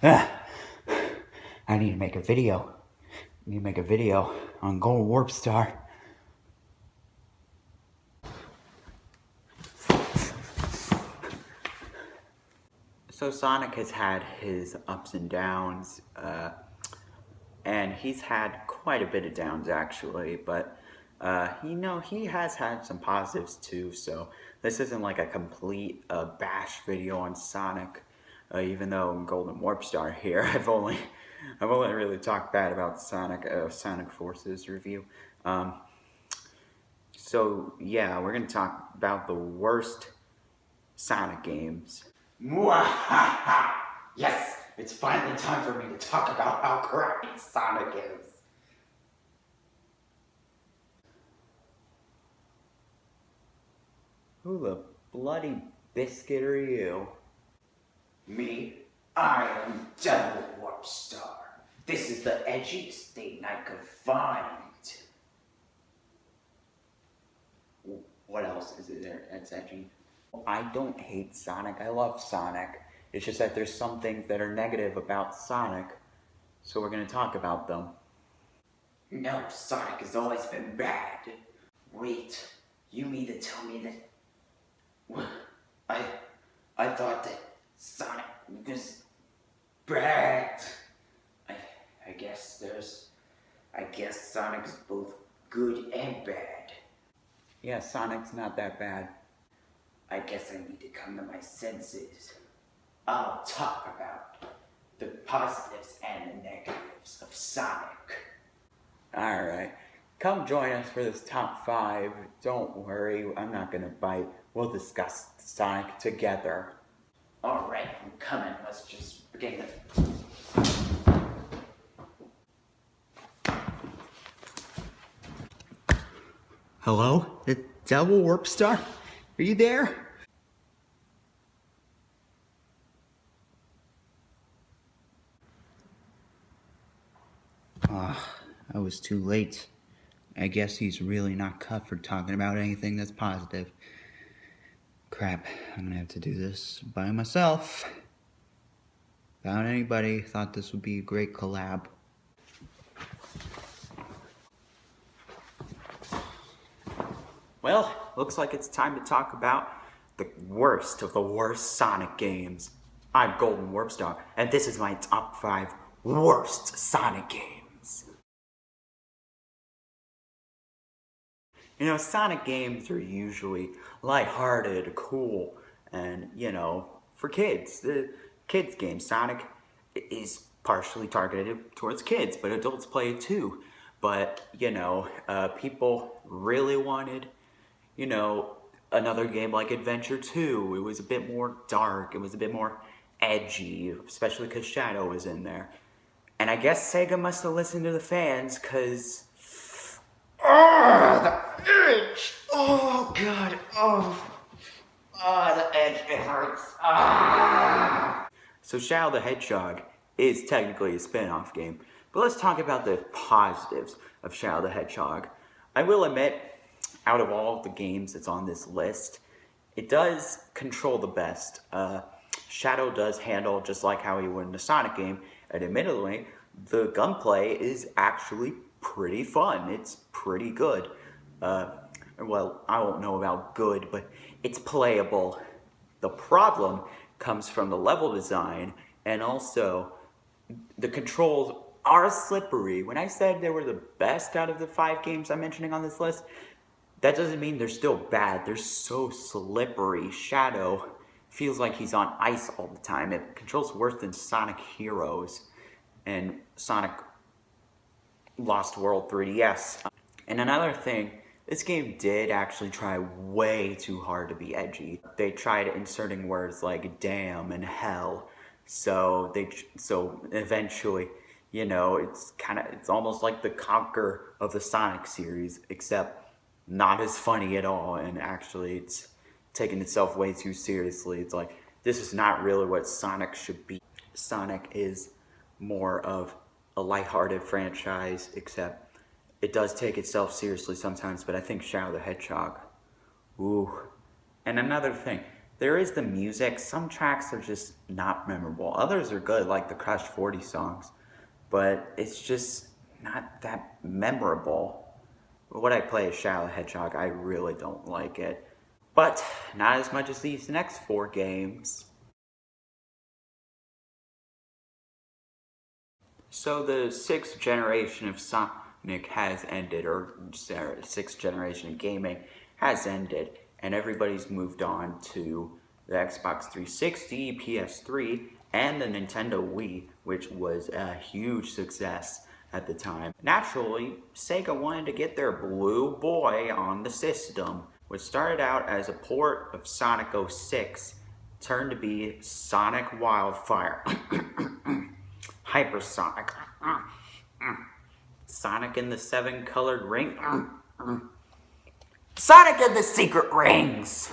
Ah, I need to make a video. I need to make a video on Gold Warpstar. So Sonic has had his ups and downs, and he's had quite a bit of downs actually, but he has had some positives too, so this isn't like a complete bash video on Sonic, even though in Golden Warpstar here, I've only really talked bad about Sonic Forces review. So yeah, we're gonna talk about the worst Sonic games. Mwahaha! Yes, it's finally time for me to talk about how crappy Sonic is. Who the bloody biscuit are you? Me? I am Devil Warpstar. This is the edgiest thing I could find. What else is it there that's edgy? I don't hate Sonic, I love Sonic. It's just that there's some things that are negative about Sonic, so we're gonna talk about them. No, Sonic has always been bad. Wait, you mean to tell me that... I thought that Sonic was bad. I guess Sonic's both good and bad. Yeah, Sonic's not that bad. I guess I need to come to my senses. I'll talk about the positives and the negatives of Sonic. Alright, come join us for this top 5. Don't worry, I'm not gonna bite. We'll discuss Sonic together. Alright, I'm coming. Let's just begin it. Hello? The Devil Warpstar? Are you there? I was too late. I guess he's really not cut for talking about anything that's positive. Crap, I'm gonna have to do this by myself. Without anybody, thought this would be a great collab. Well, looks like it's time to talk about the worst of the worst Sonic games. I'm Golden Warpstar, and this is my top 5 worst Sonic games. You know, Sonic games are usually lighthearted, cool, and, for kids. The kids' game, Sonic, is partially targeted towards kids, but adults play it too. But, people really wanted, another game like Adventure 2. It was a bit more dark, it was a bit more edgy, especially because Shadow was in there. And I guess Sega must have listened to the fans, because... the edge! Oh, God, the edge, it hurts. So Shadow the Hedgehog is technically a spin-off game, but let's talk about the positives of Shadow the Hedgehog. I will admit, out of all the games that's on this list, it does control the best. Shadow does handle just like how he would in a Sonic game, and admittedly, the gunplay is actually pretty fun. It's pretty good. Well, I won't know about good, but it's playable. The problem comes from the level design, and also the controls are slippery. When I said they were the best out of the 5 games I'm mentioning on this list, that doesn't mean they're still bad. They're so slippery. Shadow feels like he's on ice all the time. It controls worse than Sonic Heroes and Sonic Lost World 3DS. And another thing, this game did actually try way too hard to be edgy. They tried inserting words like damn and hell. So eventually, it's almost like the Conquer of the Sonic series, except not as funny at all, and actually it's taking itself way too seriously. It's like, this is not really what Sonic should be. Sonic is more of a lighthearted franchise, except it does take itself seriously sometimes, but I think Shadow the Hedgehog, ooh. And another thing, there is the music. Some tracks are just not memorable. Others are good, like the Crush 40 songs, but it's just not that memorable. What I play as Shadow the Hedgehog, I really don't like it. But not as much as these next 4 games. So the 6th generation of Sonic has ended, or 6th generation of gaming has ended, and everybody's moved on to the Xbox 360, PS3, and the Nintendo Wii, which was a huge success at the time. Naturally, Sega wanted to get their Blue Boy on the system, which started out as a port of Sonic 06, turned to be Sonic Wildfire. Hypersonic. Sonic and the 7 colored ring. Sonic and the secret rings!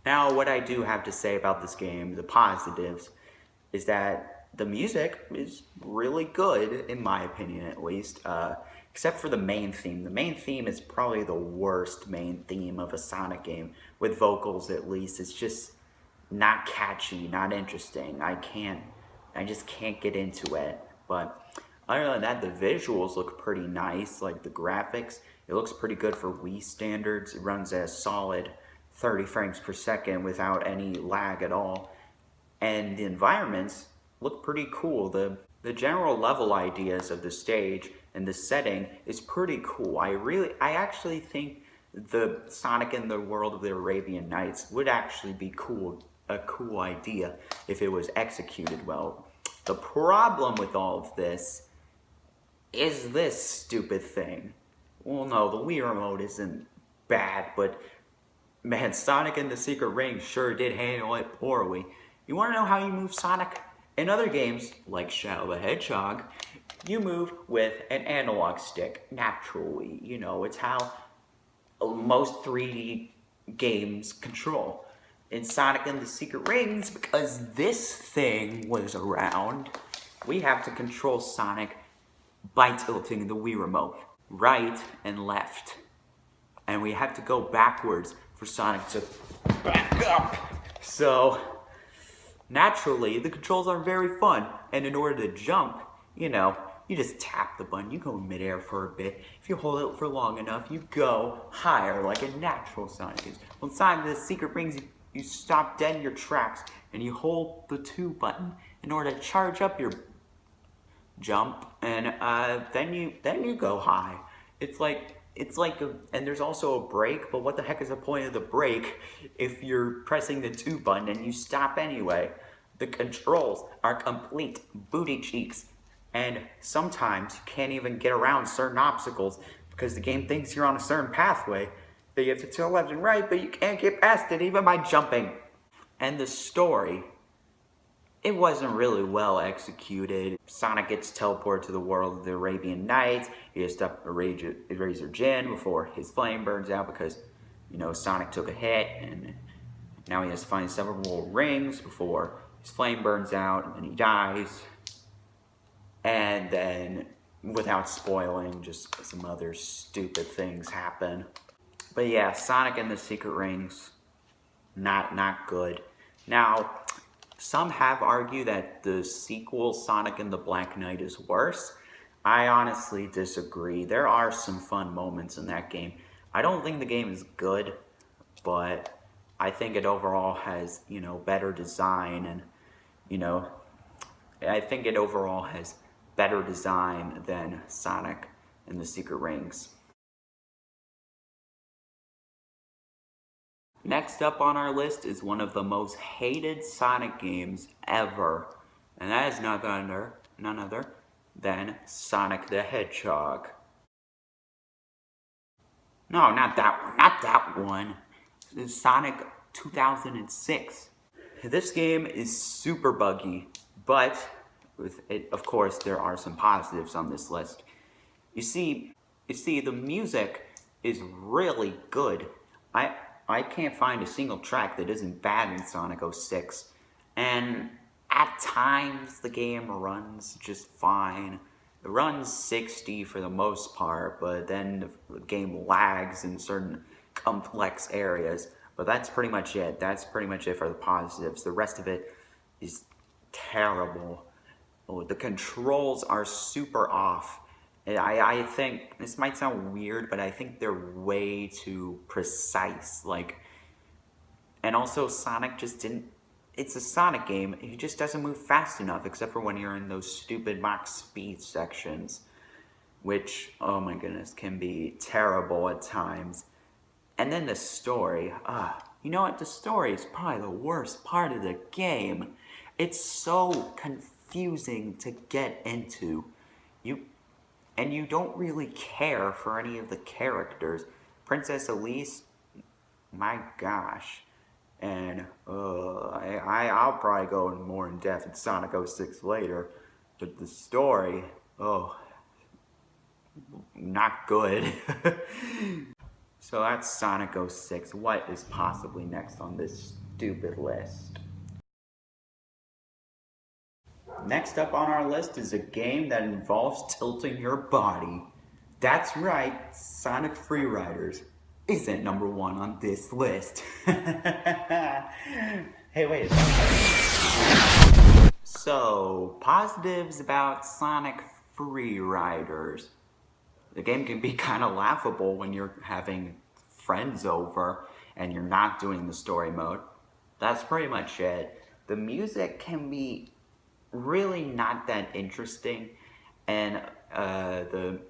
Now, what I do have to say about this game, the positives, is that the music is really good, in my opinion at least, except for the main theme. The main theme is probably the worst main theme of a Sonic game, with vocals at least. It's just not catchy, not interesting. I just can't get into it. But other than that, the visuals look pretty nice, like the graphics. It looks pretty good for Wii standards. It runs at a solid 30 frames per second without any lag at all. And the environments look pretty cool. The general level ideas of the stage and the setting is pretty cool. I actually think the Sonic in the World of the Arabian Nights would actually be a cool idea if it was executed well. The problem with all of this is this stupid thing. Well, no, the Wii Remote isn't bad, but man, Sonic and the Secret Ring sure did handle it poorly. You want to know how you move Sonic? In other games, like Shadow the Hedgehog, you move with an analog stick, naturally. You know, it's how most 3D games control. In Sonic and the Secret Rings, because this thing was around, we have to control Sonic by tilting the Wii Remote right and left. And we have to go backwards for Sonic to back up. So, naturally, the controls are very fun. And in order to jump, you know, you just tap the button, you go in midair for a bit. If you hold it for long enough, you go higher like a natural Sonic is. When Sonic and the Secret Rings, you stop dead in your tracks and you hold the 2 button in order to charge up your jump, and then you go high. And there's also a brake, but what the heck is the point of the brake if you're pressing the 2 button and you stop anyway? The controls are complete booty cheeks, and sometimes you can't even get around certain obstacles because the game thinks you're on a certain pathway that you have to tilt left and right, but you can't get past it even by jumping. And the story, it wasn't really well executed. Sonic gets teleported to the world of the Arabian Nights. He has to Razor Jin before his flame burns out because, you know, Sonic took a hit, and now he has to find several rings before his flame burns out, and then he dies. And then, without spoiling, just some other stupid things happen. But yeah, Sonic and the Secret Rings, not good. Now, some have argued that the sequel, Sonic and the Black Knight, is worse. I honestly disagree. There are some fun moments in that game. I don't think the game is good, but I think it overall has, you know, better design, and, you know, I think it overall has better design than Sonic and the Secret Rings. Next up on our list is one of the most hated Sonic games ever, and that is none other than Sonic the Hedgehog. No, not that one. It's Sonic 2006. This game is super buggy, but with it, of course, there are some positives on this list. You see, the music is really good. I can't find a single track that isn't bad in Sonic 06. And at times, the game runs just fine. It runs 60 for the most part, but then the game lags in certain complex areas. But that's pretty much it. That's pretty much it for the positives. The rest of it is terrible. Oh, the controls are super off. And I think, this might sound weird, but I think they're way too precise. Like, and also Sonic just didn't, it's a Sonic game, he just doesn't move fast enough, except for when you're in those stupid max speed sections, which, oh my goodness, can be terrible at times. And then the story, you know what, the story is probably the worst part of the game. It's so confusing to get into. And you don't really care for any of the characters. Princess Elise, my gosh. And I'll probably go more in depth in Sonic 06 later. But the story, not good. So that's Sonic 06. What is possibly next on this stupid list? Next up on our list is a game that involves tilting your body. That's right, Sonic Freeriders isn't number 1 on this list. Hey, wait a second. So, positives about Sonic Freeriders. The game can be kind of laughable when you're having friends over and you're not doing the story mode. That's pretty much it. The music can be really not that interesting, and the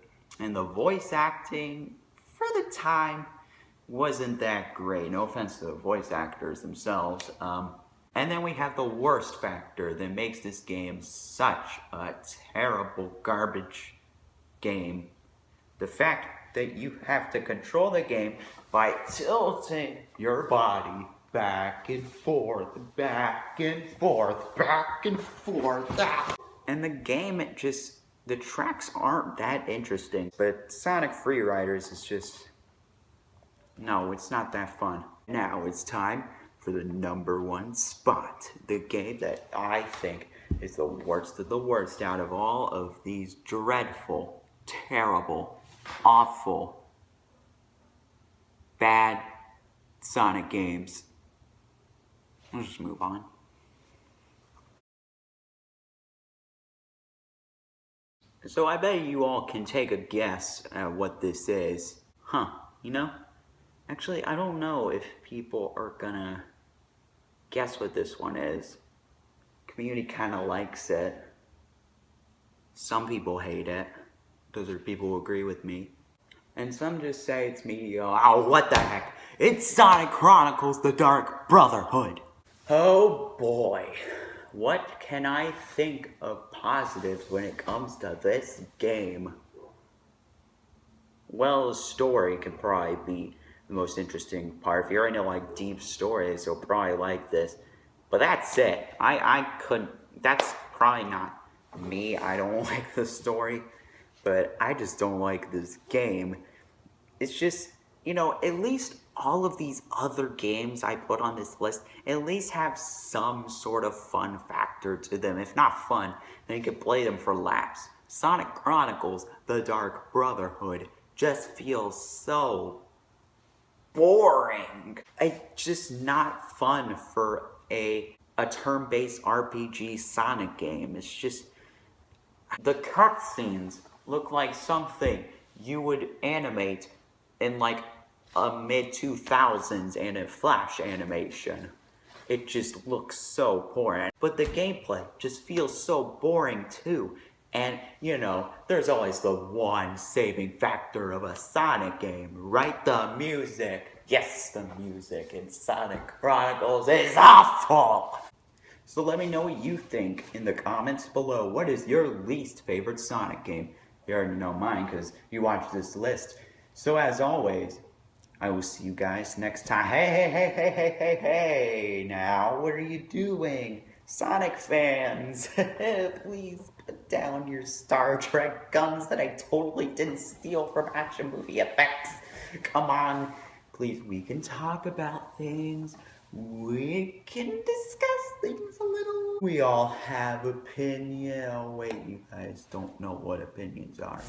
voice acting for the time wasn't that great. No offense to the voice actors themselves. And then we have the worst factor that makes this game such a terrible garbage game. The fact that you have to control the game by tilting your body back and forth, back and forth, back and forth. And the game, the tracks aren't that interesting. But Sonic Freeriders is just, no, it's not that fun. Now it's time for the number 1 spot. The game that I think is the worst of the worst out of all of these dreadful, terrible, awful, bad Sonic games. Let's just move on. So I bet you all can take a guess at what this is. You know? Actually, I don't know if people are gonna guess what this one is. Community kinda likes it. Some people hate it. Those are people who agree with me. And some just say it's mediocre. Oh, what the heck? It's Sonic Chronicles: The Dark Brotherhood. Oh boy. What can I think of positives when it comes to this game? Well, the story could probably be the most interesting part. If you're into like deep stories, you'll probably like this. But that's it. I couldn't, that's probably not me. I don't like the story, but I just don't like this game. It's just, you know, at least all of these other games I put on this list at least have some sort of fun factor to them. If not fun, then you can play them for laughs. Sonic Chronicles: The Dark Brotherhood just feels so boring. It's just not fun for a turn-based RPG Sonic game. It's just, the cutscenes look like something you would animate in like a mid-2000s and a Flash animation. It just looks so boring. But the gameplay just feels so boring too. And, you know, there's always the one saving factor of a Sonic game, right? The music. Yes, the music in Sonic Chronicles is awful! So let me know what you think in the comments below. What is your least favorite Sonic game? You already know mine because you watched this list. So as always, I will see you guys next time. Hey, now, what are you doing? Sonic fans, please put down your Star Trek guns that I totally didn't steal from Action Movie Effects. Come on, please, we can talk about things. We can discuss things a little. We all have opinions. Oh, wait, you guys don't know what opinions are.